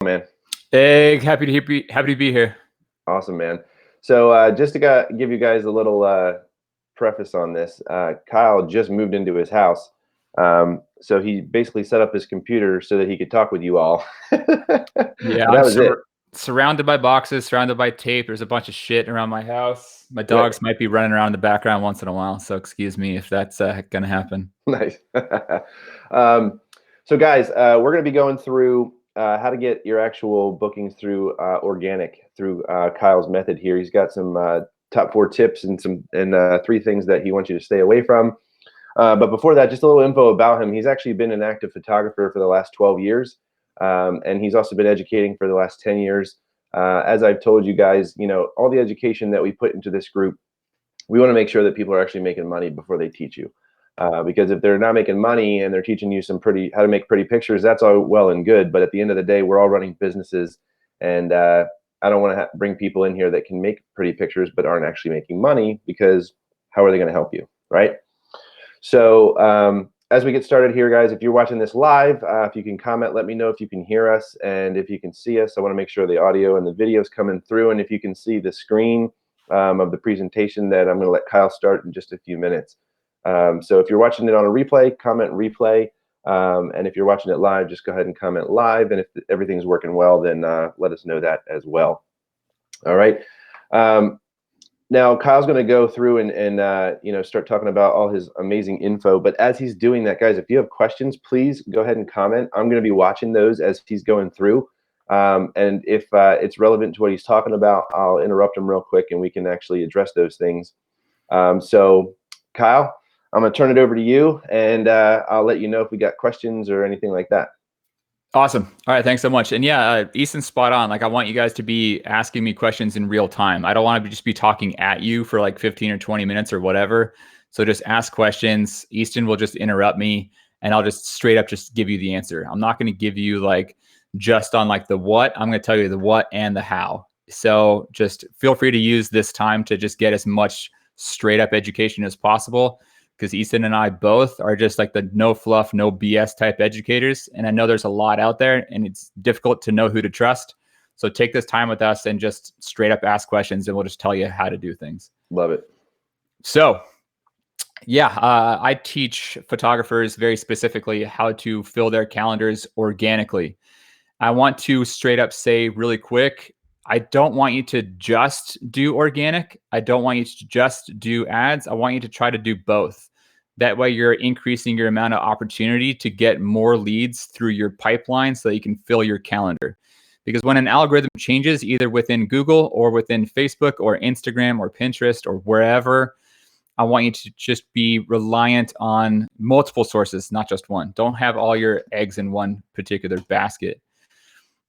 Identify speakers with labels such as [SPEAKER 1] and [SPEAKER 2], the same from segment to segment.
[SPEAKER 1] Man.
[SPEAKER 2] Hey, happy to be here.
[SPEAKER 1] Awesome, man. So just to give you guys a little preface on this, Kyle just moved into his house. So he basically set up his computer so that he could talk with you all.
[SPEAKER 2] Yeah,
[SPEAKER 1] But that was it.
[SPEAKER 2] surrounded by boxes, surrounded by tape. There's a bunch of shit around my house. My
[SPEAKER 1] Right.
[SPEAKER 2] dogs might be running around in the background once in a while, so excuse me if that's gonna happen.
[SPEAKER 1] Nice. So guys, we're going to be going through how to get your actual bookings through organic through Kyle's method here. He's got some top 4 tips and three things that he wants you to stay away from. But before that, just a little info about him. He's actually been an active photographer for the last 12 years. And he's also been educating for the last 10 years. As I've told you guys, all the education that we put into this group, we want to make sure that people are actually making money before they teach you. Because if they're not making money and they're teaching you how to make pretty pictures, that's all well and good. But at the end of the day, we're all running businesses, and I don't want to bring people in here that can make pretty pictures but aren't actually making money, because how are they going to help you, right? So as we get started here, guys, if you're watching this live, if you can comment, let me know if you can hear us and if you can see us. I want to make sure the audio and the video is coming through, and if you can see the screen of the presentation that I'm going to let Kyle start in just a few minutes. So if you're watching it on a replay, comment replay. And if you're watching it live, just go ahead and comment live. And if everything's working well, then let us know that as well. All right. Now Kyle's going to go through and start talking about all his amazing info. But as he's doing that, guys, if you have questions, please go ahead and comment. I'm going to be watching those as he's going through. And if it's relevant to what he's talking about, I'll interrupt him real quick and we can actually address those things. So Kyle, I'm going to turn it over to you, and I'll let you know if we got questions or anything like that.
[SPEAKER 2] Awesome. All right, thanks so much. And yeah, Easton's spot on. Like, I want you guys to be asking me questions in real time. I don't want to just be talking at you for like 15 or 20 minutes or whatever. So just ask questions. Easton will just interrupt me, and I'll just straight up just give you the answer. I'm not going to give you like just on like the what. I'm going to tell you the what and the how. So just feel free to use this time to just get as much straight up education as possible, because Easton and I both are just like the no fluff, no BS type educators. And I know there's a lot out there, and it's difficult to know who to trust. So take this time with us and just straight up ask questions, and we'll just tell you how to do things.
[SPEAKER 1] Love it.
[SPEAKER 2] So yeah, I teach photographers very specifically how to fill their calendars organically. I want to straight up say really quick, I don't want you to just do organic. I don't want you to just do ads. I want you to try to do both. That way you're increasing your amount of opportunity to get more leads through your pipeline so that you can fill your calendar. Because when an algorithm changes, either within Google or within Facebook or Instagram or Pinterest or wherever, I want you to just be reliant on multiple sources, not just one. Don't have all your eggs in one particular basket.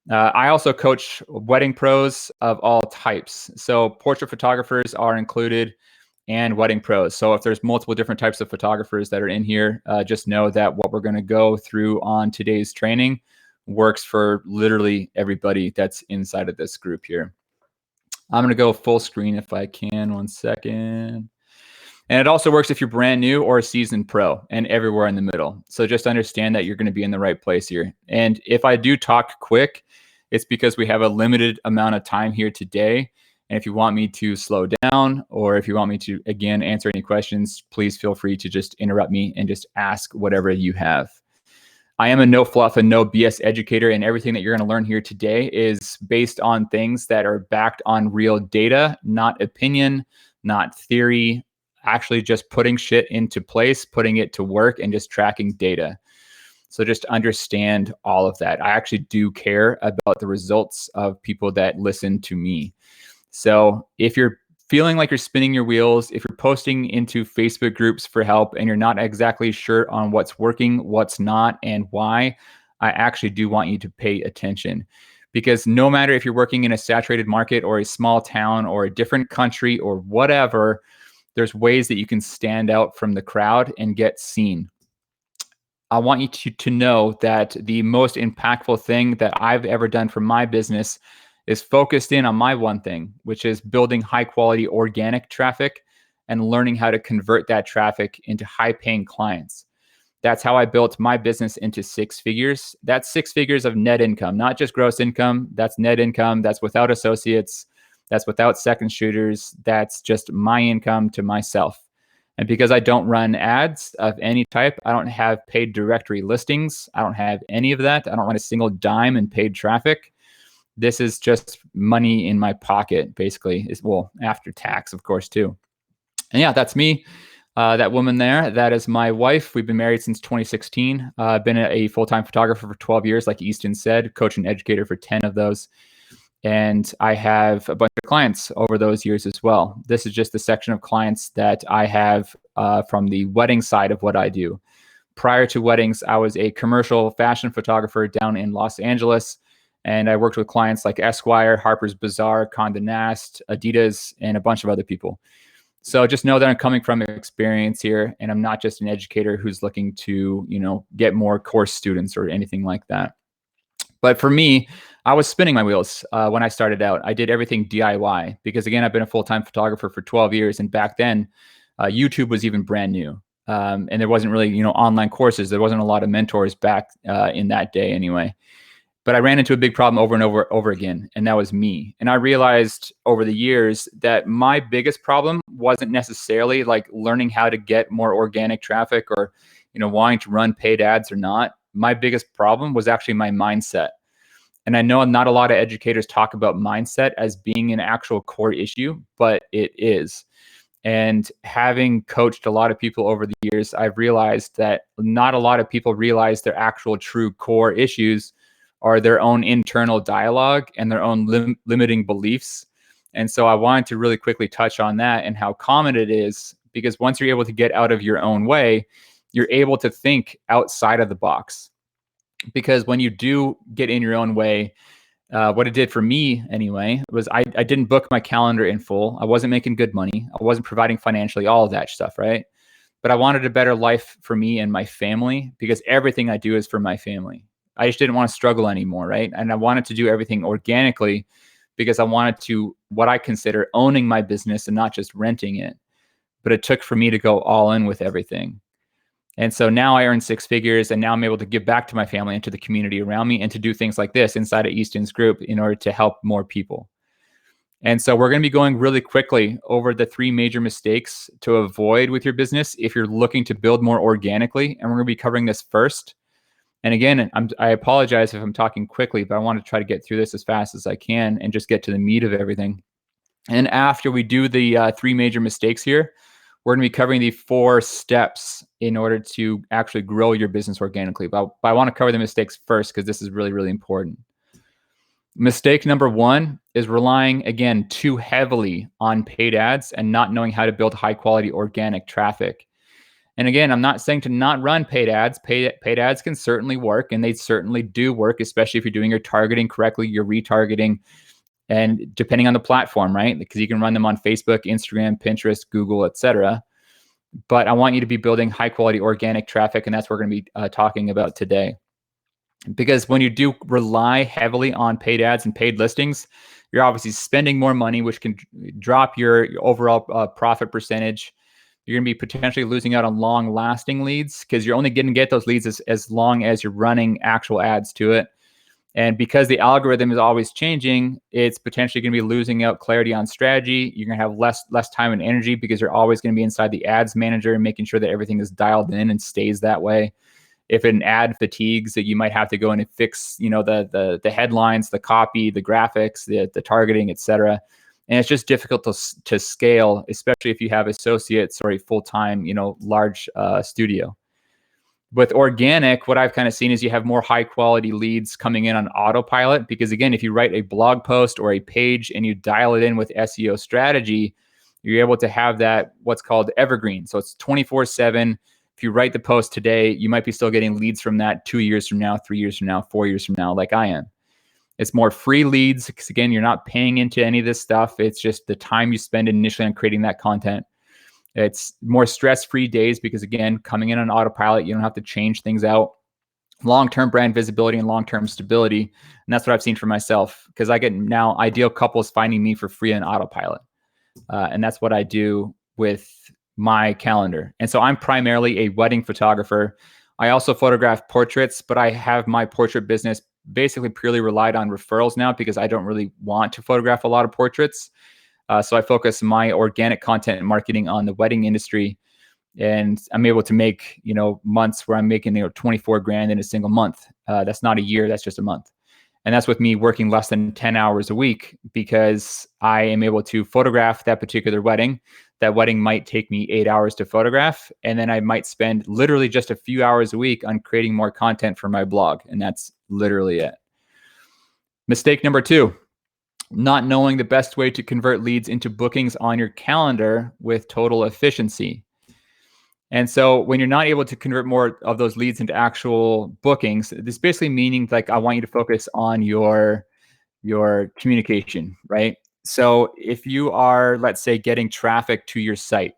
[SPEAKER 2] I also coach wedding pros of all types. So portrait photographers are included, and wedding pros. So if there's multiple different types of photographers that are in here, just know that what we're going to go through on today's training works for literally everybody that's inside of this group here. I'm going to go full screen if I can. 1 second. And it also works if you're brand new or a seasoned pro, and everywhere in the middle. So just understand that you're going to be in the right place here. And if I do talk quick, it's because we have a limited amount of time here today. And if you want me to slow down, or if you want me to, again, answer any questions, please feel free to just interrupt me and just ask whatever you have. I am a no fluff and no BS educator, and everything that you're going to learn here today is based on things that are backed on real data, not opinion, not theory, actually just putting shit into place, putting it to work, and just tracking data. So just understand all of that. I actually do care about the results of people that listen to me. So if you're feeling like you're spinning your wheels, if you're posting into Facebook groups for help and you're not exactly sure on what's working, what's not, and why, I actually do want you to pay attention. Because no matter if you're working in a saturated market or a small town or a different country or whatever, there's ways that you can stand out from the crowd and get seen. I want you to know that the most impactful thing that I've ever done for my business is focused in on my one thing, which is building high quality organic traffic and learning how to convert that traffic into high paying clients. That's how I built my business into 6 figures. That's 6 figures of net income, not just gross income. That's net income. That's without associates. That's without second shooters. That's just my income to myself. And because I don't run ads of any type, I don't have paid directory listings. I don't have any of that. I don't run a single dime in paid traffic. This is just money in my pocket, basically. Well, after tax, of course, too. And yeah, that's me. That woman there, that is my wife. We've been married since 2016. I've been a full-time photographer for 12 years, like Easton said, coach and educator for 10 of those. And I have a bunch of clients over those years as well. This is just the section of clients that I have from the wedding side of what I do. Prior to weddings, I was a commercial fashion photographer down in Los Angeles. And I worked with clients like Esquire, Harper's Bazaar, Condé Nast, Adidas, and a bunch of other people. So just know that I'm coming from experience here, and I'm not just an educator who's looking to, get more course students or anything like that. But for me, I was spinning my wheels when I started out. I did everything DIY because, again, I've been a full-time photographer for 12 years. And back then, YouTube was even brand new. And there wasn't really, online courses. There wasn't a lot of mentors back in that day anyway. But I ran into a big problem over and over again, and that was me. And I realized over the years that my biggest problem wasn't necessarily like learning how to get more organic traffic or, wanting to run paid ads or not. My biggest problem was actually my mindset. And I know not a lot of educators talk about mindset as being an actual core issue, but it is. And having coached a lot of people over the years, I've realized that not a lot of people realize their actual true core issues are their own internal dialogue and their own limiting beliefs. And so I wanted to really quickly touch on that and how common it is, because once you're able to get out of your own way, you're able to think outside of the box. Because when you do get in your own way, what it did for me anyway was I didn't book my calendar in full. I wasn't making good money. I wasn't providing financially, all of that stuff, right? But I wanted a better life for me and my family because everything I do is for my family. I just didn't want to struggle anymore, right? And I wanted to do everything organically because I wanted to, what I consider owning my business and not just renting it. But it took for me to go all in with everything. And so now I earn 6 figures, and now I'm able to give back to my family and to the community around me and to do things like this inside of Easton's group in order to help more people. And so we're going to be going really quickly over the 3 major mistakes to avoid with your business if you're looking to build more organically. And we're going to be covering this first. And again, I apologize if I'm talking quickly, but I want to try to get through this as fast as I can and just get to the meat of everything. And after we do the 3 major mistakes here, we're going to be covering the 4 steps in order to actually grow your business organically. But I want to cover the mistakes first because this is really, really important. Mistake number 1 is relying, again, too heavily on paid ads and not knowing how to build high quality organic traffic. And again, I'm not saying to not run paid ads. Paid ads can certainly work, and they certainly do work, especially if you're doing your targeting correctly, your retargeting, and depending on the platform, right? Because you can run them on Facebook, Instagram, Pinterest, Google, etc. But I want you to be building high quality organic traffic, and that's what we're going to be talking about today. Because when you do rely heavily on paid ads and paid listings, you're obviously spending more money, which can drop your overall profit percentage. You're going to be potentially losing out on long-lasting leads because you're only going to get those leads as long as you're running actual ads to it. And because the algorithm is always changing, it's potentially going to be losing out clarity on strategy. You're going to have less time and energy because you're always going to be inside the ads manager and making sure that everything is dialed in and stays that way. If an ad fatigues, that you might have to go in and fix, the headlines, the copy, the graphics, the targeting, etc. And it's just difficult to scale, especially if you have associates or a full-time, large studio. With organic, what I've kind of seen is you have more high quality leads coming in on autopilot because, again, if you write a blog post or a page and you dial it in with SEO strategy, you're able to have that what's called evergreen. So it's 24/7. If you write the post today, you might be still getting leads from that 2 years from now, 3 years from now, 4 years from now, like I am. It's more free leads because, again, you're not paying into any of this stuff. It's just the time you spend initially on creating that content. It's more stress-free days because, again, coming in on autopilot, you don't have to change things out. Long-term brand visibility and long-term stability. And that's what I've seen for myself because I get now ideal couples finding me for free on autopilot. And that's what I do with my calendar. And so I'm primarily a wedding photographer. I also photograph portraits, but I have my portrait business basically purely relied on referrals now because I don't really want to photograph a lot of portraits. So I focus my organic content and marketing on the wedding industry, and I'm able to make, months where I'm making, 24 grand in a single month. That's not a year, that's just a month. And that's with me working less than 10 hours a week because I am able to photograph that particular wedding. That wedding might take me 8 hours to photograph. And then I might spend literally just a few hours a week on creating more content for my blog. And that's literally it. Mistake number 2, not knowing the best way to convert leads into bookings on your calendar with total efficiency. And so when you're not able to convert more of those leads into actual bookings, this basically meaning like I want you to focus on your communication, right? So if you are, let's say, getting traffic to your site,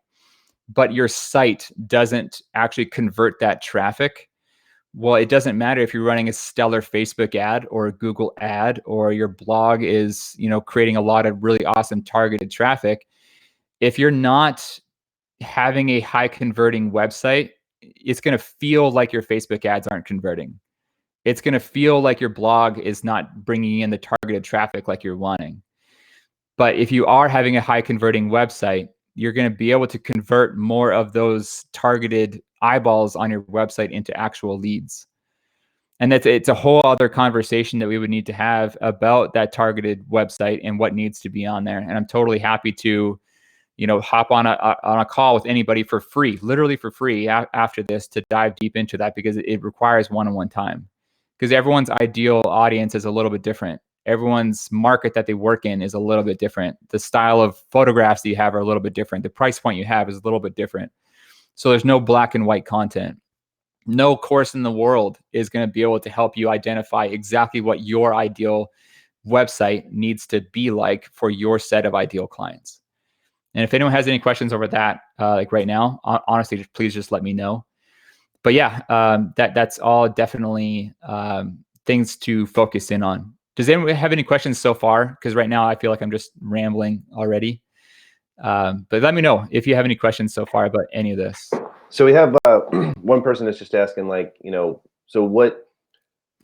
[SPEAKER 2] but your site doesn't actually convert that traffic, well, it doesn't matter if you're running a stellar Facebook ad or a Google ad, or your blog is, creating a lot of really awesome targeted traffic. If you're not having a high converting website, it's going to feel like your Facebook ads aren't converting. It's going to feel like your blog is not bringing in the targeted traffic like you're wanting. But if you are having a high converting website, you're going to be able to convert more of those targeted eyeballs on your website into actual leads. And it's a whole other conversation that we would need to have about that targeted website and what needs to be on there. And I'm totally happy to, hop on a call with anybody for free, literally for free after this, to dive deep into that, because it requires one-on-one time. Because everyone's ideal audience is a little bit different. Everyone's market that they work in is a little bit different. The style of photographs that you have are a little bit different. The price point you have is a little bit different. So there's no black and white content. No course in the world is going to be able to help you identify exactly what your ideal website needs to be like for your set of ideal clients. And if anyone has any questions over that, like right now, honestly, please just let me know. But yeah, that's all definitely things to focus in on. Does anyone have any questions so far? Because right now I feel like I'm just rambling already. But let me know if you have any questions so far about any of this.
[SPEAKER 1] So we have one person that's just asking, like, so what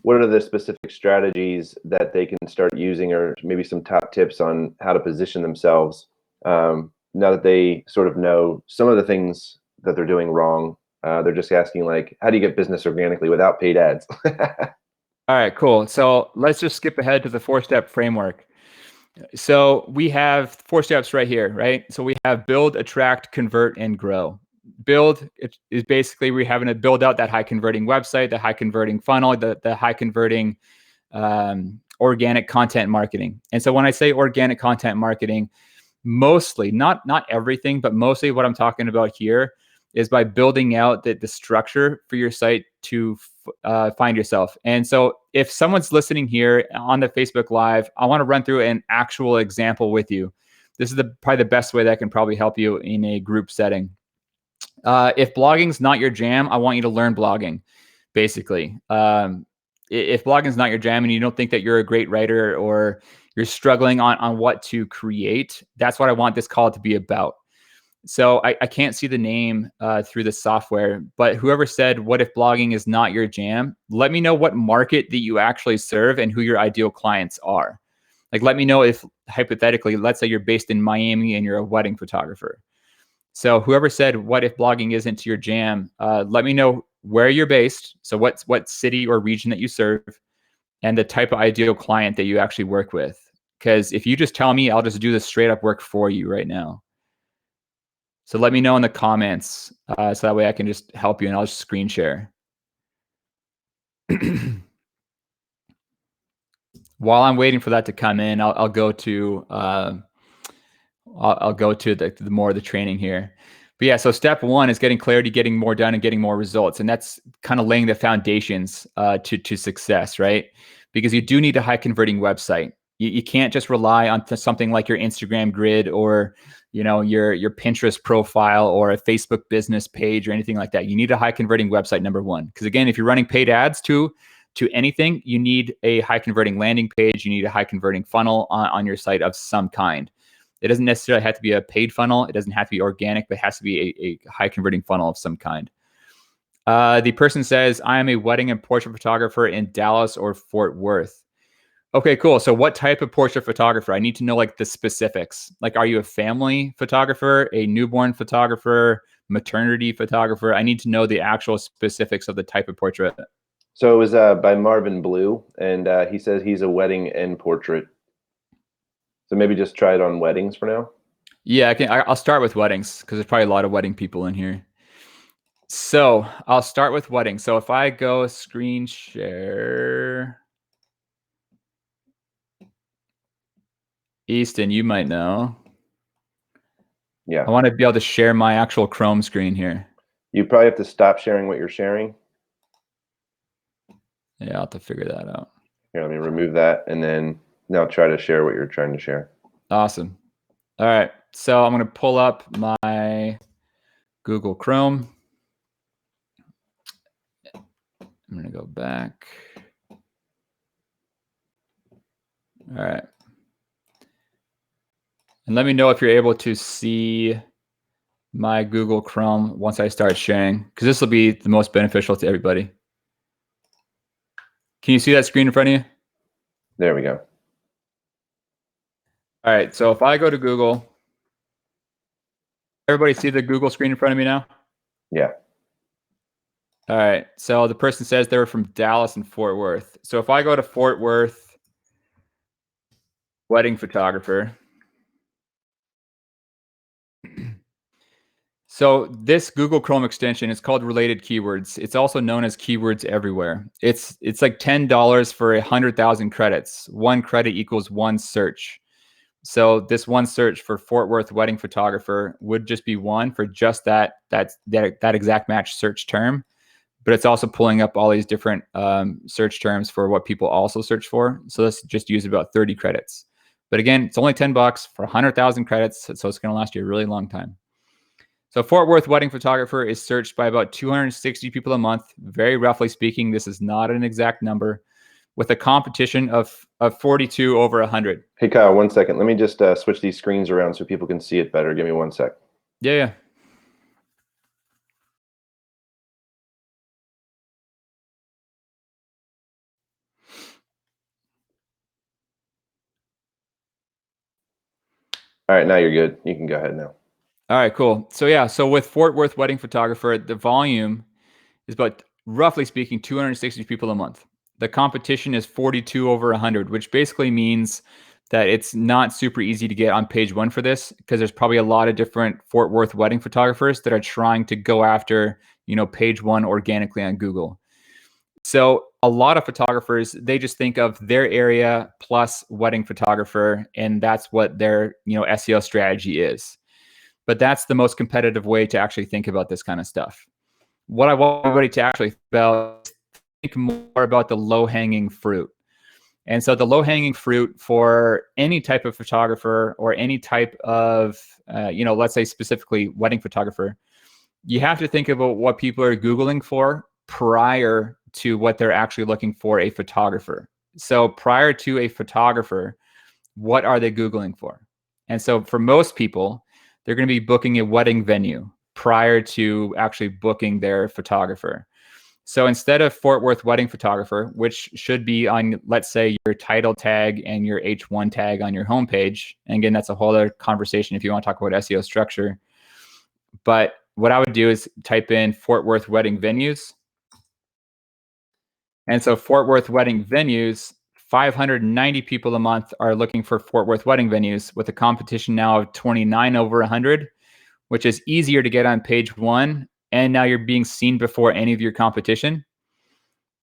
[SPEAKER 1] are the specific strategies that they can start using, or maybe some top tips on how to position themselves now that they sort of know some of the things that they're doing wrong? They're just asking, like, how do you get business organically without paid ads?
[SPEAKER 2] All right, cool. So let's just skip ahead to the 4-step framework. So we have 4 steps right here, right? So we have build, attract, convert, and grow. Build is basically we're having to build out that high converting website, the high converting funnel, the high converting organic content marketing. And so when I say organic content marketing, mostly, not everything, but mostly what I'm talking about here is by building out the structure for your site to find yourself. And so if someone's listening here on the Facebook Live, I want to run through an actual example with you. This is probably the best way that I can probably help you in a group setting. If blogging's not your jam, I want you to learn blogging, basically. If blogging's not your jam and you don't think that you're a great writer, or you're struggling on what to create, that's what I want this call to be about. So I can't see the name through the software, but whoever said, what if blogging is not your jam? Let me know what market that you actually serve and who your ideal clients are. Like, let me know if, hypothetically, let's say you're based in Miami and you're a wedding photographer. So whoever said, what if blogging isn't your jam? Let me know where you're based. So what city or region that you serve, and the type of ideal client that you actually work with. Because if you just tell me, I'll just do the straight up work for you right now. So let me know in the comments, so that way I can just help you, and I'll just screen share. While I'm waiting for that to come in, I'll go to I'll go to the more of the training here. But yeah, so step 1 is getting clarity, getting more done, and getting more results, and that's kind of laying the foundations to success, right? Because you do need a high converting website. You can't just rely on something like your Instagram grid, or your Pinterest profile, or a Facebook business page, or anything like that. You need a high converting website, number 1. Because again, if you're running paid ads to anything, you need a high converting landing page. You need a high converting funnel on your site of some kind. It doesn't necessarily have to be a paid funnel. It doesn't have to be organic, but it has to be a high converting funnel of some kind. The person says, I am a wedding and portrait photographer in Dallas or Fort Worth. Okay, cool. So what type of portrait photographer? I need to know like the specifics. Like, are you a family photographer, a newborn photographer, maternity photographer? I need to know the actual specifics of the type of portrait.
[SPEAKER 1] So it was by Marvin Blue, and he says he's a wedding and portrait. So maybe just try it on weddings for now.
[SPEAKER 2] Yeah, I'll start with weddings because there's probably a lot of wedding people in here. So I'll start with weddings. So if I go screen share, Easton, you might know.
[SPEAKER 1] Yeah.
[SPEAKER 2] I want to be able to share my actual Chrome screen here.
[SPEAKER 1] You probably have to stop sharing what you're sharing.
[SPEAKER 2] Yeah, I'll have to figure that out.
[SPEAKER 1] Here, let me remove that, and then now try to share what you're trying to share.
[SPEAKER 2] Awesome. All right. So I'm going to pull up my Google Chrome. I'm going to go back. All right. And let me know if you're able to see my Google Chrome once I start sharing, because this will be the most beneficial to everybody. Can you see that screen in front of you?
[SPEAKER 1] There we go.
[SPEAKER 2] All right. So if I go to Google, everybody see the Google screen in front of me now?
[SPEAKER 1] Yeah.
[SPEAKER 2] All right. So the person says they were from Dallas and Fort Worth. So if I go to Fort Worth, wedding photographer. So this Google Chrome extension is called related keywords. It's also known as keywords everywhere. It's like $10 for 100,000 credits. One credit equals one search. So this one search for Fort Worth wedding photographer would just be one for just that exact match search term. But it's also pulling up all these different search terms for what people also search for. So let's just use about 30 credits. But again, it's only $10 for 100,000 credits. So it's going to last you a really long time. So Fort Worth wedding photographer is searched by about 260 people a month. Very roughly speaking, this is not an exact number, with a competition of 42 over 100.
[SPEAKER 1] Hey, Kyle, 1 second. Let me just switch these screens around so people can see it better. Give me 1 sec.
[SPEAKER 2] Yeah.
[SPEAKER 1] All right, now you're good. You can go ahead now.
[SPEAKER 2] All right, cool. So with Fort Worth wedding photographer, the volume is about, roughly speaking, 260 people a month. The competition is 42 over 100, which basically means that it's not super easy to get on page one for this, because there's probably a lot of different Fort Worth wedding photographers that are trying to go after, page one organically on Google. So a lot of photographers, they just think of their area plus wedding photographer, and that's what their, SEO strategy is. But that's the most competitive way to actually think about this kind of stuff. What I want everybody to actually think more about the low-hanging fruit. And so the low-hanging fruit for any type of photographer or any type of, let's say specifically wedding photographer, you have to think about what people are Googling for prior to what they're actually looking for a photographer. So prior to a photographer, what are they Googling for? And so for most people, they're going to be booking a wedding venue prior to actually booking their photographer. So instead of Fort Worth wedding photographer, which should be on, let's say, your title tag and your H1 tag on your homepage, and again, that's a whole other conversation if you want to talk about SEO structure. But what I would do is type in Fort Worth wedding venues. And so Fort Worth wedding venues, 590 people a month are looking for Fort Worth wedding venues, with a competition now of 29 over 100, which is easier to get on page one. And now you're being seen before any of your competition.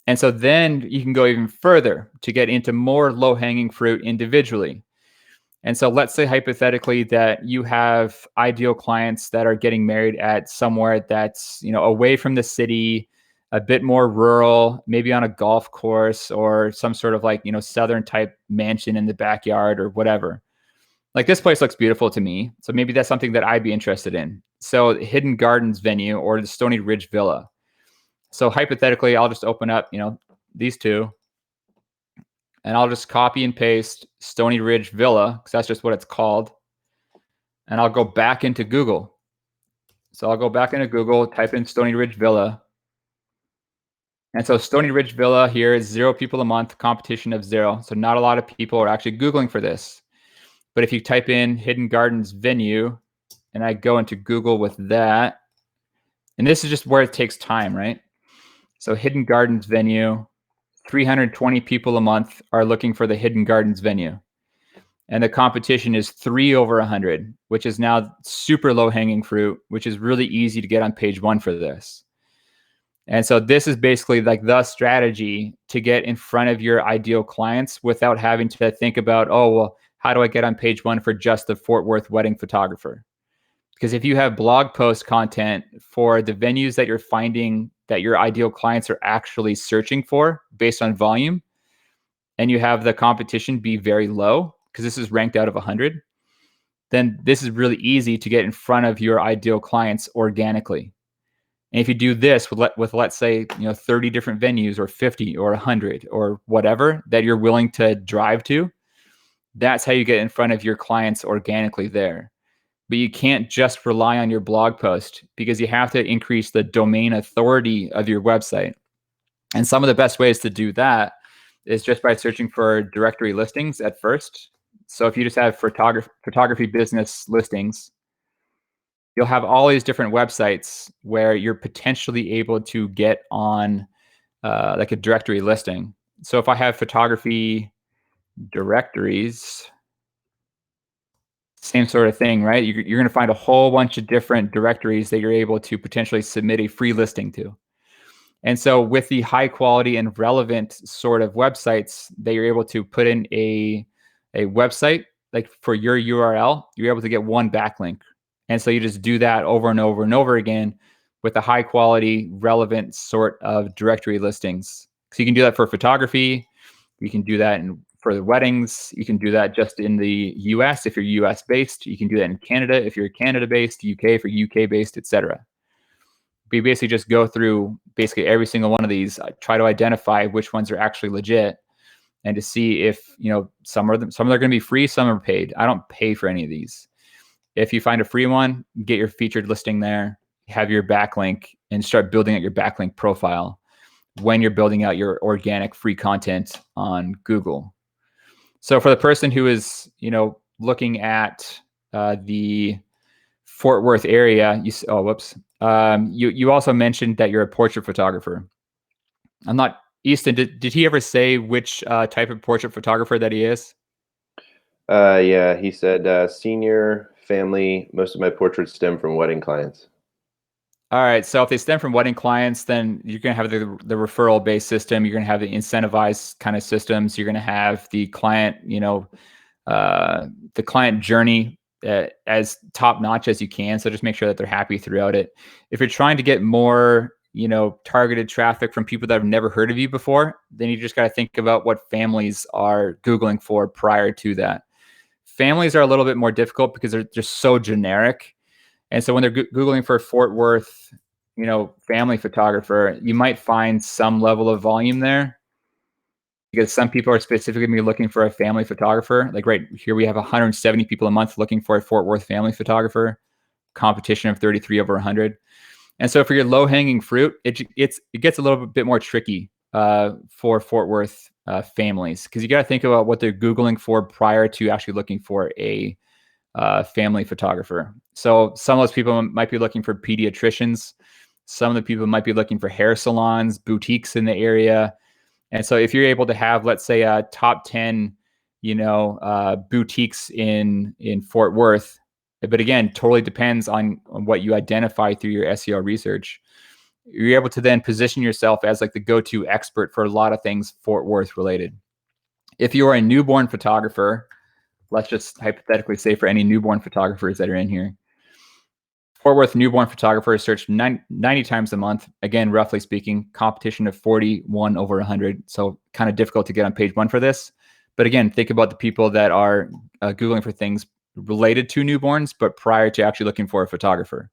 [SPEAKER 2] And so then you can go even further to get into more low-hanging fruit individually. And so let's say hypothetically that you have ideal clients that are getting married at somewhere that's, away from the city, a bit more rural, maybe on a golf course or some sort of like, southern type mansion in the backyard or whatever. Like, this place looks beautiful to me. So maybe that's something that I'd be interested in. So Hidden Gardens venue or the Stony Ridge Villa. So hypothetically, I'll just open up, these two, and I'll just copy and paste Stony Ridge Villa, because that's just what it's called. And I'll go back into Google. So I'll go back into Google, type in Stony Ridge Villa. And so Stony Ridge Villa here is 0 people a month, competition of 0. So not a lot of people are actually Googling for this. But if you type in Hidden Gardens venue, and I go into Google with that, and this is just where it takes time, right? So Hidden Gardens venue, 320 people a month are looking for the Hidden Gardens venue. And the competition is 3 over 100, which is now super low hanging fruit, which is really easy to get on page 1 for this. And so this is basically like the strategy to get in front of your ideal clients without having to think about, oh, well, how do I get on page 1 for just the Fort Worth wedding photographer? Because if you have blog post content for the venues that you're finding that your ideal clients are actually searching for based on volume, and you have the competition be very low, because this is ranked out of 100, then this is really easy to get in front of your ideal clients organically. And if you do this with let's say 30 different venues or 50 or 100 or whatever that you're willing to drive to, that's how you get in front of your clients organically there. But you can't just rely on your blog post, because you have to increase the domain authority of your website. And some of the best ways to do that is just by searching for directory listings at first. So if you just have photography business listings, you'll have all these different websites where you're potentially able to get on like a directory listing. So if I have photography directories, same sort of thing, right? You're going to find a whole bunch of different directories that you're able to potentially submit a free listing to. And so with the high quality and relevant sort of websites that you're able to put in a website, like for your URL, you're able to get one backlink. And so you just do that over and over and over again with the high quality, relevant sort of directory listings. So you can do that for photography. You can do that for the weddings. You can do that just in the US if you're US based. You can do that in Canada if you're Canada based, UK if you're UK based, etc. We basically just go through basically every single one of these, try to identify which ones are actually legit, and to see if some of them are going to be free, some are paid. I don't pay for any of these. If you find a free one, get your featured listing there, have your backlink, and start building out your backlink profile when you're building out your organic free content on Google. So for the person who is looking at the Fort Worth area, you also mentioned that you're a portrait photographer. I'm not, Easton, did he ever say which type of portrait photographer that he is?
[SPEAKER 1] Yeah, he said senior, family. Most of my portraits stem from wedding clients.
[SPEAKER 2] All right, so if they stem from wedding clients, then you're going to have the referral-based system. You're going to have the incentivized kind of systems. You're going to have the client, the client journey as top-notch as you can. So just make sure that they're happy throughout it. If you're trying to get more, targeted traffic from people that have never heard of you before, then you just got to think about what families are Googling for prior to that. Families are a little bit more difficult because they're just so generic. And so when they're Googling for Fort Worth, family photographer, you might find some level of volume there, because some people are specifically going to be looking for a family photographer. Like right here, we have 170 people a month looking for a Fort Worth family photographer, competition of 33 over 100. And so for your low hanging fruit, it gets a little bit more tricky for Fort Worth families, because you got to think about what they're Googling for prior to actually looking for a family photographer. So some of those people might be looking for pediatricians. Some of the people might be looking for hair salons, boutiques in the area. And so if you're able to have, let's say, a top 10, boutiques in Fort Worth, but again, totally depends on what you identify through your SEO research, you're able to then position yourself as like the go-to expert for a lot of things Fort Worth related. If you are a newborn photographer, let's just hypothetically say for any newborn photographers that are in here, Fort Worth newborn photographer is searched 90 times a month. Again, roughly speaking, competition of 41 over 100. So kind of difficult to get on page 1 for this. But again, think about the people that are Googling for things related to newborns, but prior to actually looking for a photographer.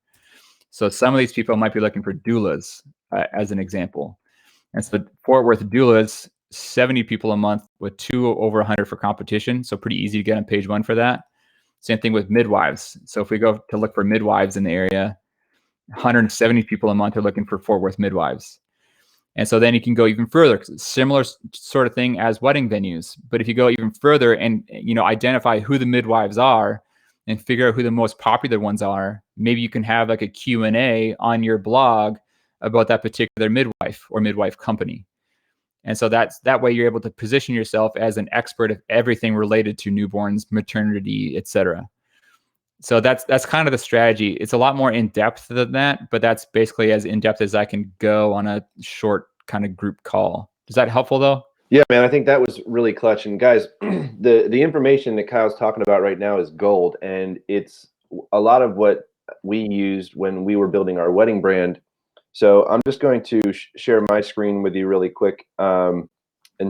[SPEAKER 2] So some of these people might be looking for doulas as an example. And so Fort Worth doulas, 70 people a month with 2 over 100 for competition. So pretty easy to get on page 1 for that. Same thing with midwives. So if we go to look for midwives in the area, 170 people a month are looking for Fort Worth midwives. And so then you can go even further. Similar sort of thing as wedding venues. But if you go even further and identify who the midwives are and figure out who the most popular ones are, maybe you can have like a Q&A on your blog about that particular midwife or midwife company. And so that way you're able to position yourself as an expert of everything related to newborns, maternity, etc. So that's kind of the strategy. It's a lot more in depth than that, but that's basically as in depth as I can go on a short kind of group call. Is that helpful though?
[SPEAKER 1] Yeah, man, I think that was really clutch. And guys, the information that Kyle's talking about right now is gold, and it's a lot of what we used when we were building our wedding brand. So I'm just going to share my screen with you really quick, and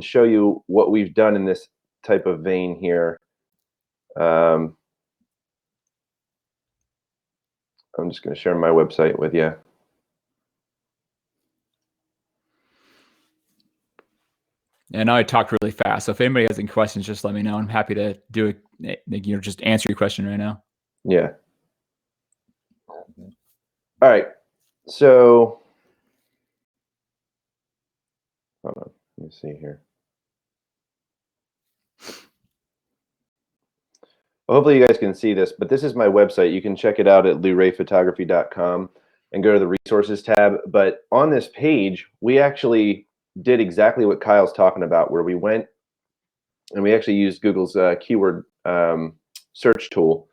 [SPEAKER 1] show you what we've done in this type of vein here. I'm just going to share my website with you.
[SPEAKER 2] And I talked really fast. So if anybody has any questions, just let me know. I'm happy to do it. Just answer your question right now.
[SPEAKER 1] Yeah. All right. So, hold on. Let me see here. Well, hopefully you guys can see this, but this is my website. You can check it out at lurayphotography.com and go to the resources tab. But on this page, we actually did exactly what Kyle's talking about, where we went and we actually used Google's keyword search tool,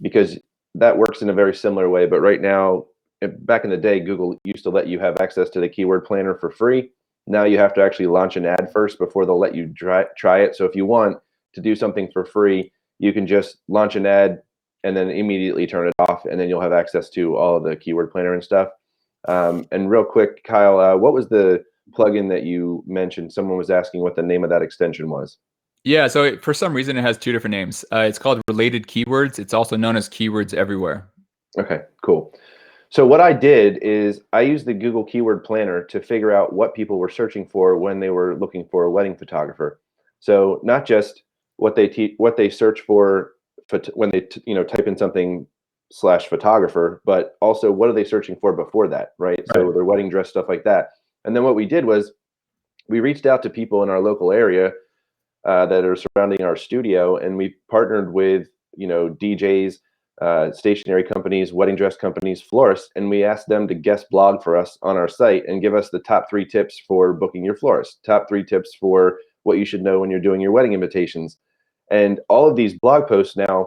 [SPEAKER 1] because that works in a very similar way. But right now, back in the day, Google used to let you have access to the keyword planner for free. Now you have to actually launch an ad first before they'll let you try it. So if you want to do something for free, you can just launch an ad and then immediately turn it off, and then you'll have access to all of the keyword planner and stuff. And real quick, Kyle, what was the plugin that you mentioned? Someone was asking what the name of that extension was.
[SPEAKER 2] Yeah, so for some reason it has two different names. It's called Related Keywords. It's also known as Keywords Everywhere.
[SPEAKER 1] Okay, cool. So what I did is I used the Google Keyword Planner to figure out what people were searching for when they were looking for a wedding photographer. So not just what they search for when they type in something /photographer, but also what are they searching for before that, right? So their wedding dress, stuff like that. And then what we did was we reached out to people in our local area that are surrounding our studio, and we partnered with DJs, stationery companies, wedding dress companies, florists, and we asked them to guest blog for us on our site and give us the top 3 tips for booking your florist, top 3 tips for what you should know when you're doing your wedding invitations. And all of these blog posts now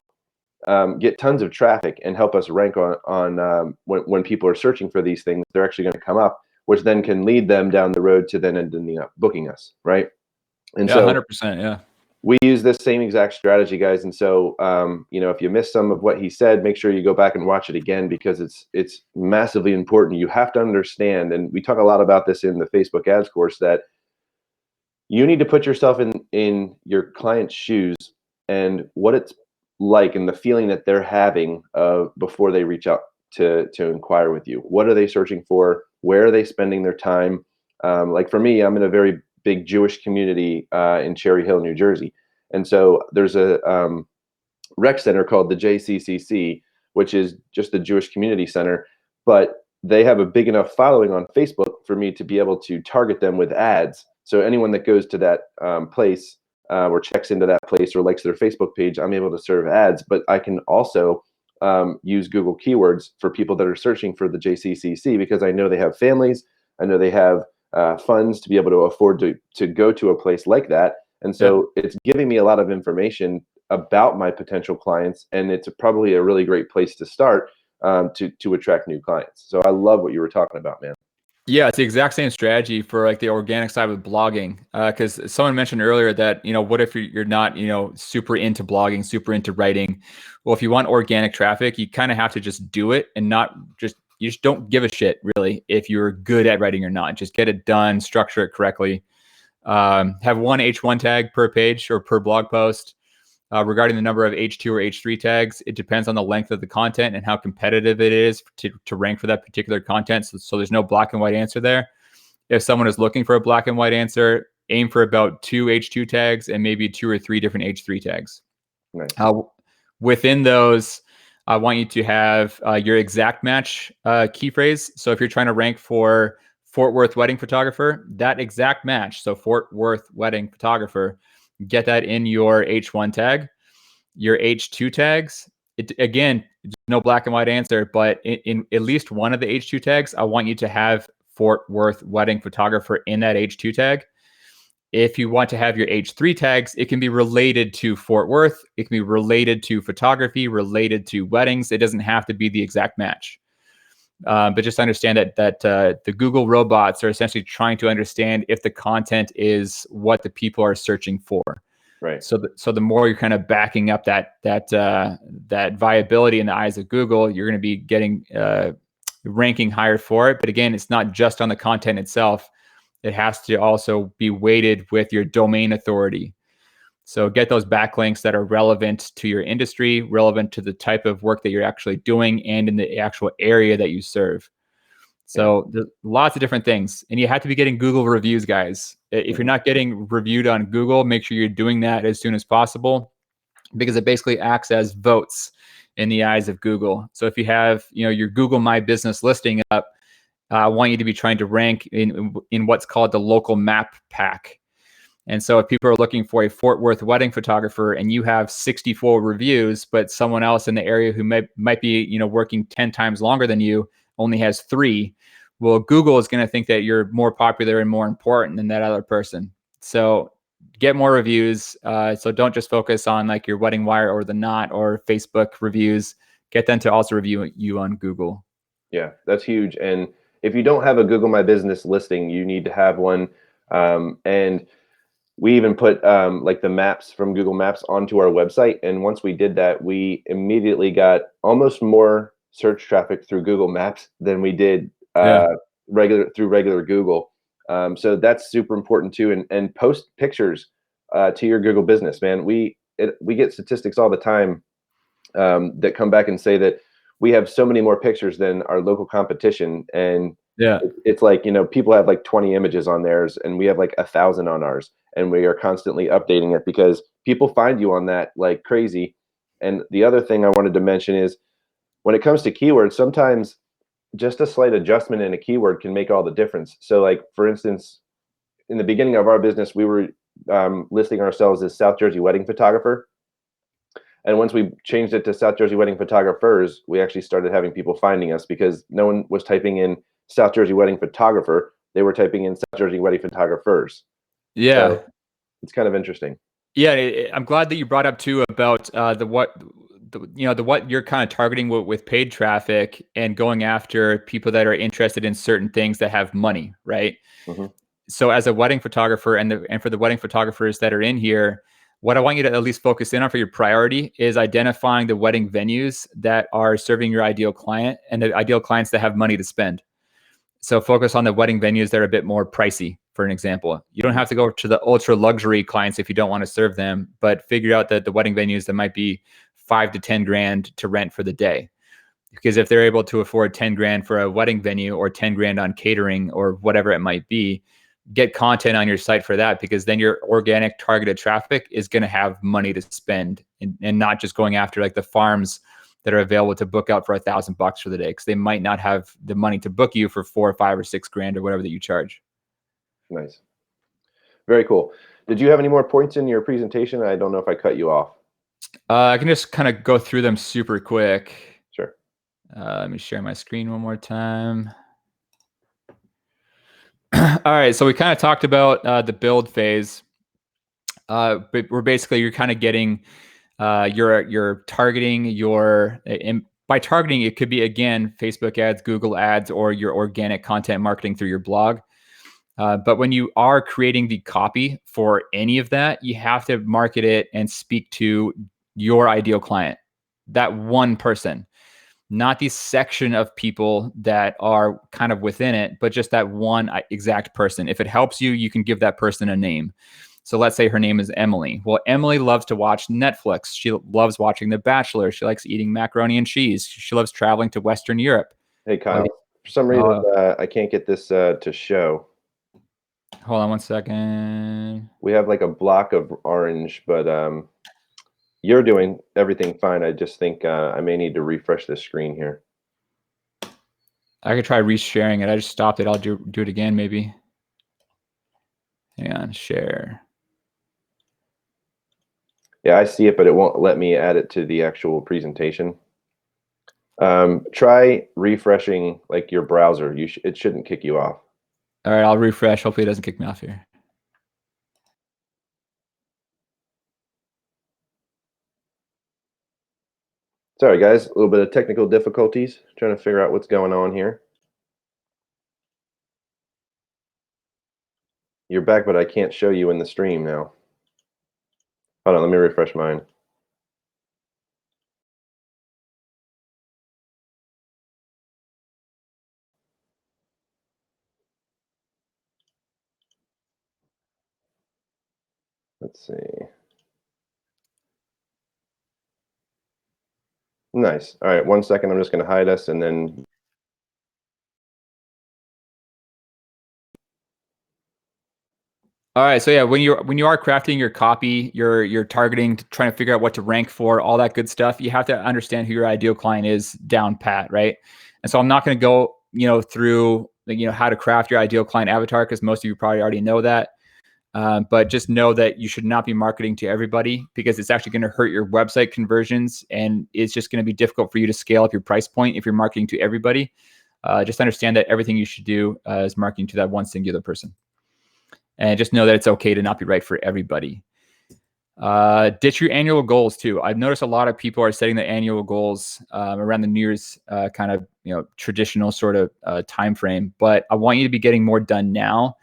[SPEAKER 1] get tons of traffic and help us rank on when people are searching for these things. They're actually going to come up, which then can lead them down the road to then ending up booking us, right? And
[SPEAKER 2] yeah, 100%. Yeah.
[SPEAKER 1] We use this same exact strategy, guys. And so, if you missed some of what he said, make sure you go back and watch it again, because it's massively important. You have to understand, and we talk a lot about this in the Facebook ads course, that you need to put yourself in your client's shoes and what it's like and the feeling that they're having before they reach out to inquire with you. What are they searching for? Where are they spending their time? Like for me, I'm in a very big Jewish community in Cherry Hill, New Jersey. And so there's a rec center called the JCCC, which is just the Jewish Community Center, but they have a big enough following on Facebook for me to be able to target them with ads. So anyone that goes to that place or checks into that place or likes their Facebook page, I'm able to serve ads, but I can also use Google keywords for people that are searching for the JCCC, because I know they have families. I know they have funds to be able to afford to go to a place like that. And so it's giving me a lot of information about my potential clients, and it's probably a really great place to start to attract new clients. So I love what you were talking about, man.
[SPEAKER 2] Yeah, it's the exact same strategy for like the organic side with blogging. Because someone mentioned earlier that, what if you're not, super into blogging, super into writing? Well, if you want organic traffic, you kind of have to just do it and you just don't give a shit really if you're good at writing or not. Just get it done, structure it correctly. Have one H1 tag per page or per blog post. Regarding the number of H2 or H3 tags, it depends on the length of the content and how competitive it is to rank for that particular content. So there's no black and white answer there. If someone is looking for a black and white answer, aim for about 2 H2 tags and maybe 2 or 3 different H3 tags.
[SPEAKER 1] Nice.
[SPEAKER 2] Within those, I want you to have your exact match key phrase. So if you're trying to rank for Fort Worth wedding photographer, that exact match. So Fort Worth wedding photographer, get that in your H1 tag, your H2 tags. Again, no black and white answer, but in at least one of the H2 tags, I want you to have Fort Worth wedding photographer in that H2 tag. If you want to have your H3 tags, it can be related to Fort Worth. It can be related to photography, related to weddings. It doesn't have to be the exact match. But just understand that the Google robots are essentially trying to understand if the content is what the people are searching for.
[SPEAKER 1] Right.
[SPEAKER 2] So the more you're kind of backing up that viability in the eyes of Google, you're going to be getting ranking higher for it. But again, it's not just on the content itself. It has to also be weighted with your domain authority. So get those backlinks that are relevant to your industry, relevant to the type of work that you're actually doing, and in the actual area that you serve. So there's lots of different things. And you have to be getting Google reviews, guys. If you're not getting reviewed on Google, make sure you're doing that as soon as possible, because it basically acts as votes in the eyes of Google. So if you have, your Google My Business listing up, I want you to be trying to rank in what's called the local map pack. And so if people are looking for a Fort Worth wedding photographer and you have 64 reviews, but someone else in the area who might be, working 10 times longer than you only has 3, well, Google is going to think that you're more popular and more important than that other person. So get more reviews. So don't just focus on like your Wedding Wire or The Knot or Facebook reviews. Get them to also review you on Google.
[SPEAKER 1] Yeah, that's huge. And if you don't have a Google My Business listing, you need to have one. And we even put like the maps from Google Maps onto our website. And once we did that, we immediately got almost more search traffic through Google Maps than we did regular Google. So that's super important too. And post pictures to your Google business, man. We get statistics all the time that come back and say that we have so many more pictures than our local competition. And it's like, people have like 20 images on theirs and we have like 1,000 on ours. And we are constantly updating it because people find you on that like crazy. And the other thing I wanted to mention is when it comes to keywords, sometimes just a slight adjustment in a keyword can make all the difference. So like, for instance, in the beginning of our business, we were listing ourselves as South Jersey wedding photographer. And once we changed it to South Jersey wedding photographers, we actually started having people finding us because no one was typing in South Jersey wedding photographer. They were typing in South Jersey wedding photographers.
[SPEAKER 2] Yeah.
[SPEAKER 1] So it's kind of interesting.
[SPEAKER 2] Yeah. I'm glad that you brought up too about what you're kind of targeting with paid traffic and going after people that are interested in certain things that have money, right?
[SPEAKER 1] Mm-hmm.
[SPEAKER 2] So as a wedding photographer and for the wedding photographers that are in here, what I want you to at least focus in on for your priority is identifying the wedding venues that are serving your ideal client and the ideal clients that have money to spend. So focus on the wedding venues that are a bit more pricey, for an example. You don't have to go to the ultra luxury clients if you don't want to serve them, but figure out the wedding venues that might be 5 to 10 grand to rent for the day. Because if they're able to afford 10 grand for a wedding venue or 10 grand on catering or whatever it might be, get content on your site for that, because then your organic targeted traffic is going to have money to spend and not just going after like the farms that are available to book out for $1,000 for the day, because they might not have the money to book you for 4 or 5 or 6 grand or whatever that you charge.
[SPEAKER 1] Nice. Very cool. Did you have any more points in your presentation? I don't know if I cut you off.
[SPEAKER 2] I can just kind of go through them super quick.
[SPEAKER 1] Sure.
[SPEAKER 2] Let me share my screen one more time. All right, so we kind of talked about the build phase, but we're basically, you're kind of getting you're targeting by targeting, it could be, again, Facebook ads, Google ads, or your organic content marketing through your blog. But when you are creating the copy for any of that, you have to market it and speak to your ideal client, that one person, not the section of people that are kind of within it, but just that one exact person. If it helps you, you can give that person a name. So let's say her name is Emily. Well, Emily loves to watch Netflix. She loves watching The Bachelor. She likes eating macaroni and cheese. She loves traveling to Western Europe.
[SPEAKER 1] Hey, Kyle. For some reason, I can't get this to show.
[SPEAKER 2] Hold on one second.
[SPEAKER 1] We have like a block of orange, but you're doing everything fine. I just think I may need to refresh this screen here.
[SPEAKER 2] I could try resharing it. I just stopped it. I'll do it again, maybe. Hang on, share.
[SPEAKER 1] Yeah, I see it, but it won't let me add it to the actual presentation. Try refreshing like your browser. It shouldn't kick you off.
[SPEAKER 2] All right, I'll refresh. Hopefully it doesn't kick me off here.
[SPEAKER 1] Sorry, guys, a little bit of technical difficulties. Trying to figure out what's going on here. You're back, but I can't show you in the stream now. Hold on, let me refresh mine. Let's see. Nice. All right, 1 second. I'm just going to hide us and then.
[SPEAKER 2] All right, so yeah, when you are crafting your copy, you're targeting, trying to figure out what to rank for, all that good stuff. You have to understand who your ideal client is down pat, right? And so I'm not going to go, through how to craft your ideal client avatar, because most of you probably already know that. But just know that you should not be marketing to everybody, because it's actually going to hurt your website conversions, and it's just going to be difficult for you to scale up your price point if you're marketing to everybody. Just understand that everything you should do is marketing to that one singular person. And just know that it's okay to not be right for everybody. Ditch your annual goals too. I've noticed a lot of people are setting the annual goals around the New Year's kind of traditional sort of time frame. But I want you to be getting more done now.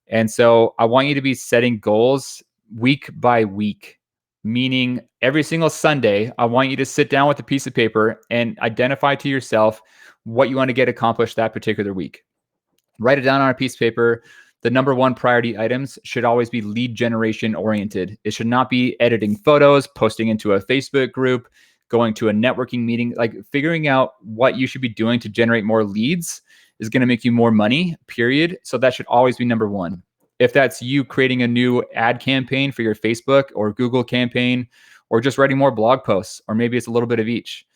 [SPEAKER 2] And so I want you to be setting goals week by week, meaning every single Sunday, I want you to sit down with a piece of paper and identify to yourself what you want to get accomplished that particular week. Write it down on a piece of paper. The number one priority items should always be lead generation oriented. It should not be editing photos, posting into a Facebook group, going to a networking meeting. Like, figuring out what you should be doing to generate more leads is going to make you more money, period. So that should always be number one. If that's you creating a new ad campaign for your Facebook or Google campaign, or just writing more blog posts, or maybe it's a little bit of each.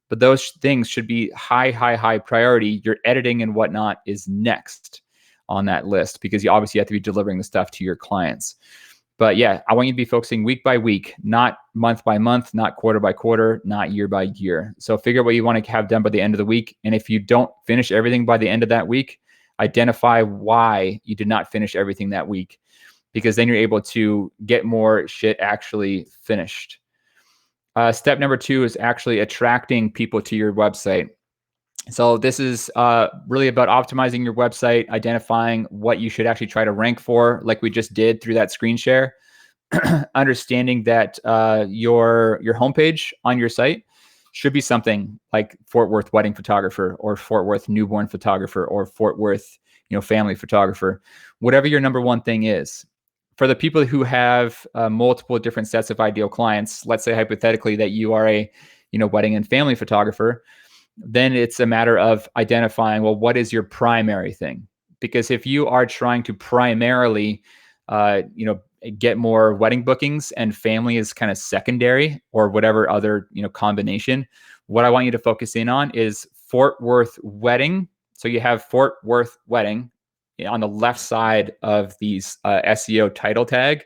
[SPEAKER 2] But those things should be high priority. Your editing and whatnot is next on that list, because you obviously have to be delivering the stuff to your clients. But yeah, I want you to be focusing week by week, not month by month, not quarter by quarter, not year by year. So figure out what you want to have done by the end of the week. And if you don't finish everything by the end of that week, identify why you did not finish everything that week, because then you're able to get more shit actually finished. Step number 2 is actually attracting people to your website. So this is really about optimizing your website, identifying what you should actually try to rank for, like we just did through that screen share. Understanding that your homepage on your site should be something like Fort Worth wedding photographer, or Fort Worth newborn photographer, or Fort Worth family photographer, whatever your number one thing is. For the people who have multiple different sets of ideal clients, let's say hypothetically that you are a wedding and family photographer, then it's a matter of identifying, well, what is your primary thing? Because if you are trying to primarily, get more wedding bookings and family is kind of secondary, or whatever other, combination, what I want you to focus in on is Fort Worth wedding. So you have Fort Worth wedding on the left side of these SEO title tag.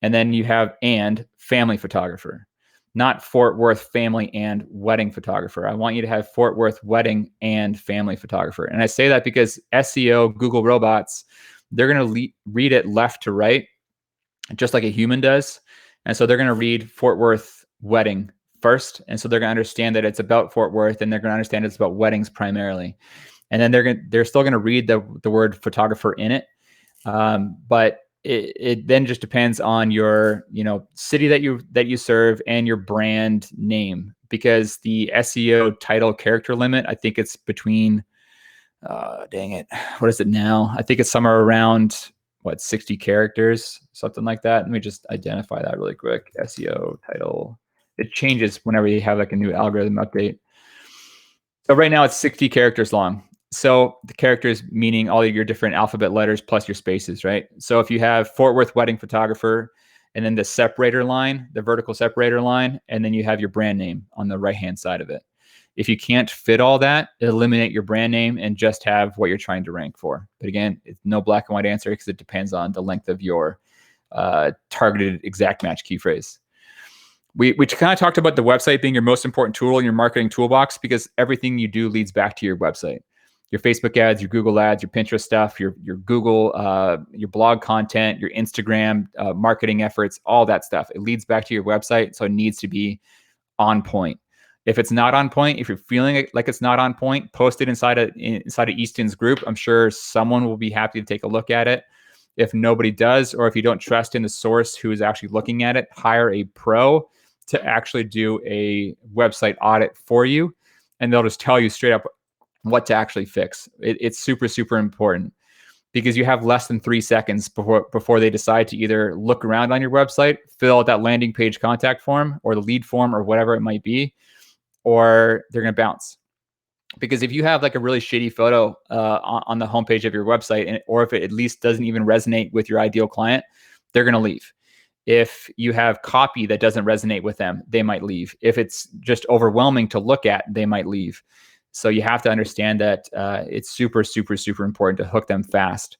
[SPEAKER 2] And then you have and family photographer, not Fort Worth family and wedding photographer. I want you to have Fort Worth wedding and family photographer. And I say that because SEO, Google robots, they're going to read it left to right, just like a human does. And so they're going to read Fort Worth wedding first. And so they're going to understand that it's about Fort Worth, and they're going to understand it's about weddings primarily. And then they're still going to read the word photographer in it. But it then just depends on your city that you serve and your brand name, because the SEO title character limit, I think it's between dang it, what is it now? I think it's somewhere around 60 characters, something like that. Let me just identify that really quick. SEO title, it changes whenever you have like a new algorithm update. So right now it's 60 characters long. So the characters meaning all of your different alphabet letters plus your spaces, right? So if you have Fort Worth wedding photographer, and then the separator line, the vertical separator line, and then you have your brand name on the right-hand side of it. If you can't fit all that, eliminate your brand name and just have what you're trying to rank for. But again, it's no black and white answer because it depends on the length of your targeted exact match key phrase. We kind of talked about the website being your most important tool in your marketing toolbox because everything you do leads back to your website. Your Facebook ads, your Google ads, your Pinterest stuff, your Google, your blog content, your Instagram marketing efforts, all that stuff. It leads back to your website, so it needs to be on point. If it's not on point, if you're feeling like it's not on point, post it inside of Easton's group. I'm sure someone will be happy to take a look at it. If nobody does, or if you don't trust in the source who is actually looking at it, hire a pro to actually do a website audit for you, and they'll just tell you straight up what to actually fix. It's super, super important because you have less than 3 seconds before they decide to either look around on your website, fill out that landing page contact form or the lead form or whatever it might be, or they're going to bounce. Because if you have like a really shitty photo on the homepage of your website, or if it at least doesn't even resonate with your ideal client, they're going to leave. If you have copy that doesn't resonate with them, they might leave. If it's just overwhelming to look at, they might leave. So you have to understand that it's super, super, super important to hook them fast.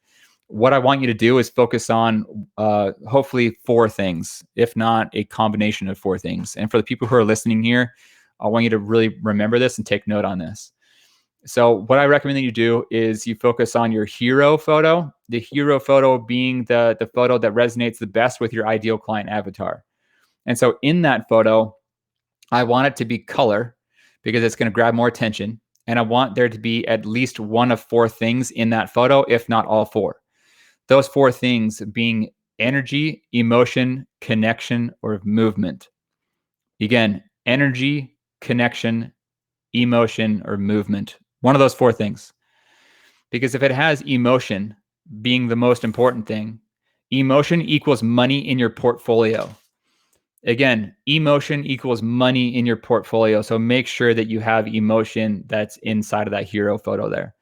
[SPEAKER 2] What I want you to do is focus on hopefully 4 things, if not a combination of 4 things. And for the people who are listening here, I want you to really remember this and take note on this. So what I recommend that you do is you focus on your hero photo, the hero photo being the photo that resonates the best with your ideal client avatar. And so in that photo, I want it to be color because it's going to grab more attention. And I want there to be at least one of 4 things in that photo, if not all 4. Those 4 things being energy, emotion, connection, or movement. Again, energy, connection, emotion, or movement. One of those 4 things. Because if it has emotion being the most important thing, emotion equals money in your portfolio. Again, emotion equals money in your portfolio. So make sure that you have emotion that's inside of that hero photo there.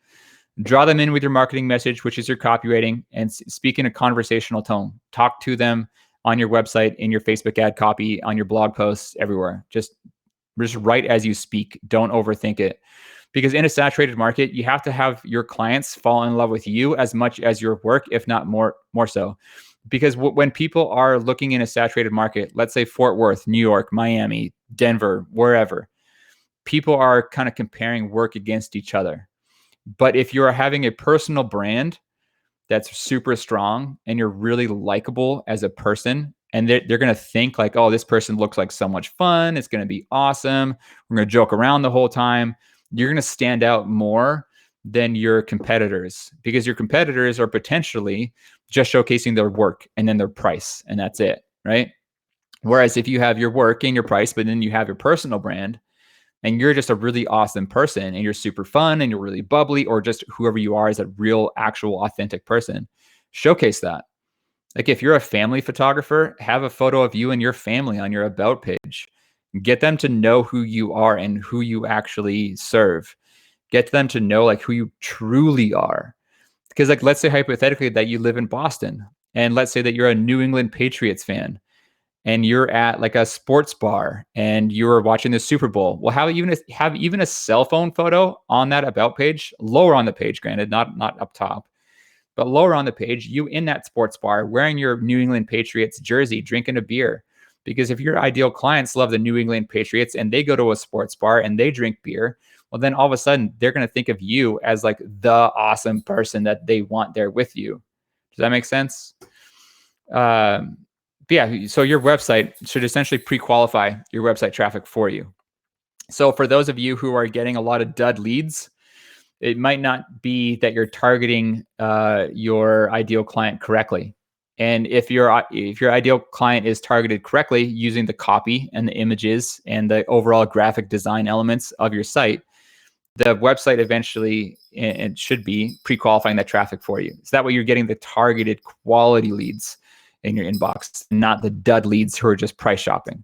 [SPEAKER 2] Draw them in with your marketing message, which is your copywriting, and speak in a conversational tone. Talk to them on your website, in your Facebook ad copy, on your blog posts, everywhere. Just write as you speak. Don't overthink it. Because in a saturated market, you have to have your clients fall in love with you as much as your work, if not more so. Because when people are looking in a saturated market, let's say Fort Worth, New York, Miami, Denver, wherever, people are kind of comparing work against each other. But if you're having a personal brand that's super strong and you're really likable as a person, and they're going to think like, oh, this person looks like so much fun, it's going to be awesome, we're going to joke around the whole time, you're going to stand out more than your competitors, because your competitors are potentially just showcasing their work and then their price, and that's it, right? Whereas if you have your work and your price, but then you have your personal brand, and you're just a really awesome person, and you're super fun, and you're really bubbly, or just whoever you are as a real, actual, authentic person, showcase that. Like if you're a family photographer, have a photo of you and your family on your about page. Get them to know who you are and who you actually serve. Get them to know like who you truly are. Because like, let's say hypothetically that you live in Boston, and let's say that you're a New England Patriots fan, and you're at like a sports bar and you're watching the Super Bowl. Well, have even a cell phone photo on that about page, lower on the page, granted, not up top, but lower on the page, you in that sports bar wearing your New England Patriots jersey, drinking a beer. Because if your ideal clients love the New England Patriots and they go to a sports bar and they drink beer, well, then all of a sudden they're going to think of you as like the awesome person that they want there with you. Does that make sense? Yeah, so your website should essentially pre-qualify your website traffic for you. So for those of you who are getting a lot of dud leads, it might not be that you're targeting your ideal client correctly. And if your ideal client is targeted correctly using the copy and the images and the overall graphic design elements of your site, the website eventually it should be pre-qualifying that traffic for you. So that way you're getting the targeted quality leads in your inbox, not the dud leads who are just price shopping.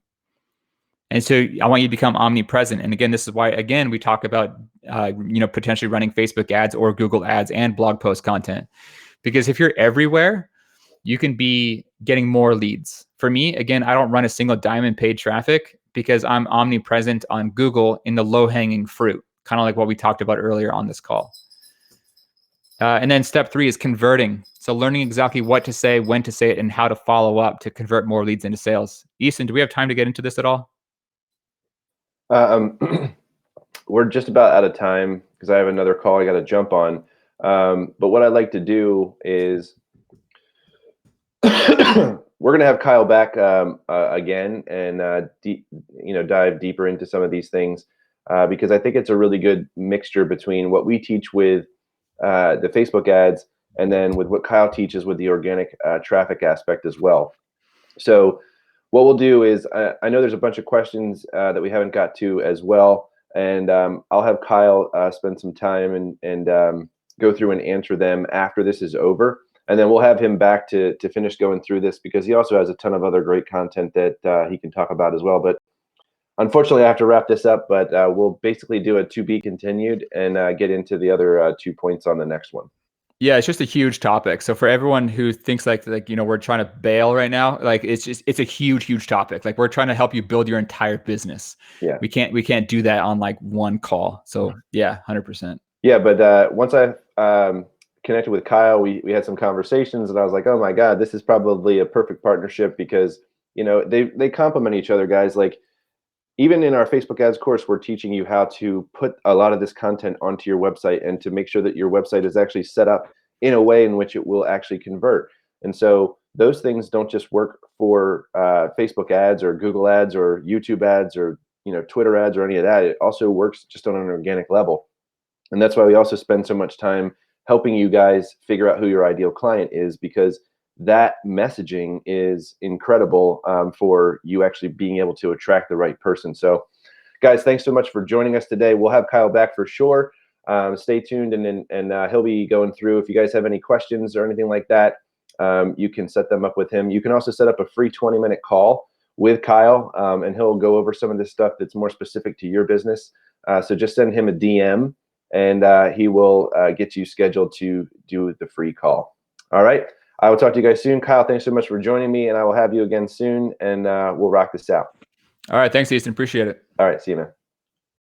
[SPEAKER 2] And so I want you to become omnipresent. And again, this is why, again, we talk about, potentially running Facebook ads or Google ads and blog post content. Because if you're everywhere, you can be getting more leads. For me, again, I don't run a single dime in paid traffic, because I'm omnipresent on Google in the low-hanging fruit, kind of like what we talked about earlier on this call. And then step 3 is converting. So learning exactly what to say, when to say it, and how to follow up to convert more leads into sales. Easton, do we have time to get into this at all?
[SPEAKER 1] We're just about out of time because I have another call I got to jump on. But what I'd like to do is we're going to have Kyle back again and dive deeper into some of these things because I think it's a really good mixture between what we teach with the Facebook ads and then with what Kyle teaches with the organic traffic aspect as well. So what we'll do is I know there's a bunch of questions that we haven't got to as well, and I'll have Kyle spend some time and go through and answer them after this is over. And then we'll have him back to finish going through this because he also has a ton of other great content that he can talk about as well. But unfortunately, I have to wrap this up, but we'll basically do a to be continued and get into the other 2 points on the next one.
[SPEAKER 2] Yeah, it's just a huge topic. So for everyone who thinks like we're trying to bail right now, like it's a huge topic. Like we're trying to help you build your entire business.
[SPEAKER 1] Yeah,
[SPEAKER 2] we can't do that on like one call. So yeah, 100%.
[SPEAKER 1] Yeah, but once I connected with Kyle, we had some conversations, and I was like, oh my God, this is probably a perfect partnership because they complement each other, guys. Like even in our Facebook ads course, we're teaching you how to put a lot of this content onto your website and to make sure that your website is actually set up in a way in which it will actually convert. And so those things don't just work for Facebook ads or Google ads or YouTube ads or Twitter ads or any of that. It also works just on an organic level. And that's why we also spend so much time helping you guys figure out who your ideal client is, because that messaging is incredible for you actually being able to attract the right person. So guys, thanks so much for joining us today. We'll have Kyle back for sure. Stay tuned, and he'll be going through. If you guys have any questions or anything like that, you can set them up with him. You can also set up a free 20-minute call with Kyle, and he'll go over some of this stuff that's more specific to your business. So just send him a DM, and he will get you scheduled to do the free call. All right. I will talk to you guys soon. Kyle, thanks so much for joining me, and I will have you again soon, and we'll rock this out.
[SPEAKER 2] All right. Thanks, Easton. Appreciate it.
[SPEAKER 1] All right. See you, man.